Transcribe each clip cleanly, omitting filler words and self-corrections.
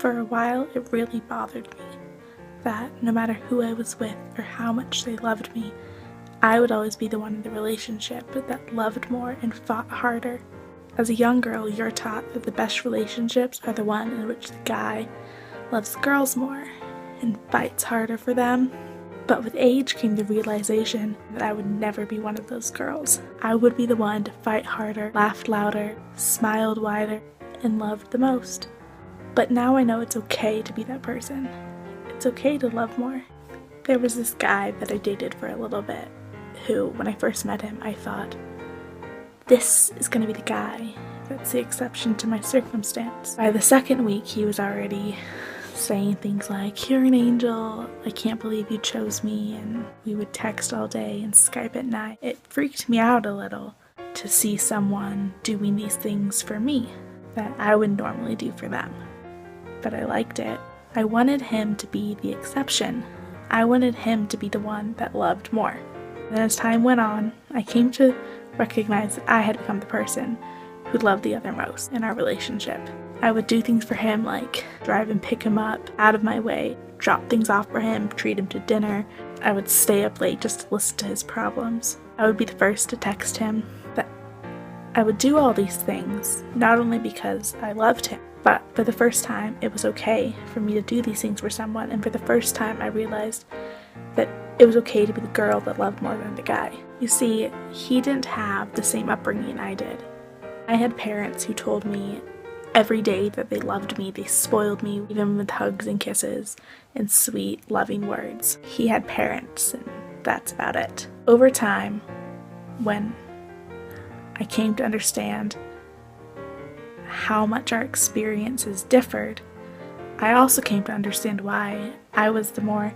For a while, it really bothered me that no matter who I was with or how much they loved me, I would always be the one in the relationship that loved more and fought harder. As a young girl, you're taught that the best relationships are the one in which the guy loves girls more and fights harder for them. But with age came the realization that I would never be one of those girls. I would be the one to fight harder, laughed louder, smiled wider, and loved the most. But now I know it's okay to be that person. It's okay to love more. There was this guy that I dated for a little bit who, when I first met him, I thought, this is gonna be the guy that's the exception to my circumstance. By the second week, he was already saying things like, "You're an angel, I can't believe you chose me," and we would text all day and Skype at night. It freaked me out a little to see someone doing these things for me that I would normally do for them. But I liked it. I wanted him to be the exception. I wanted him to be the one that loved more. And as time went on, I came to recognize that I had become the person who loved the other most in our relationship. I would do things for him like drive and pick him up out of my way, drop things off for him, treat him to dinner. I would stay up late just to listen to his problems. I would be the first to text him. But I would do all these things not only because I loved him, but for the first time it was okay for me to do these things for someone, and for the first time I realized that it was okay to be the girl that loved more than the guy. You see, he didn't have the same upbringing I did. I had parents who told me every day that they loved me. They spoiled me, even with hugs and kisses and sweet, loving words. He had parents, and that's about it. Over time, when I came to understand how much our experiences differed, I also came to understand why I was the more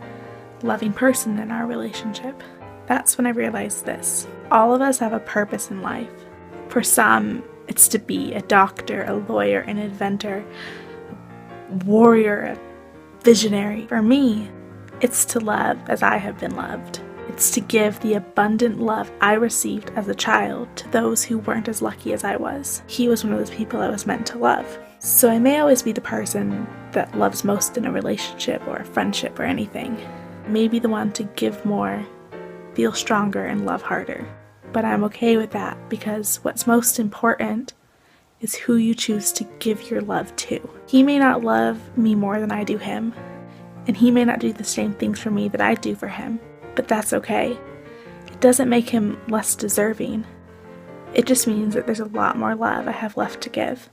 loving person in our relationship. That's when I realized this. All of us have a purpose in life. For some, it's to be a doctor, a lawyer, an inventor, a warrior, a visionary. For me, it's to love as I have been loved. It's to give the abundant love I received as a child to those who weren't as lucky as I was. He was one of those people I was meant to love. So I may always be the person that loves most in a relationship or a friendship or anything. I may be the one to give more, feel stronger, and love harder. But I'm okay with that, because what's most important is who you choose to give your love to. He may not love me more than I do him, and he may not do the same things for me that I do for him, but that's okay. It doesn't make him less deserving. It just means that there's a lot more love I have left to give.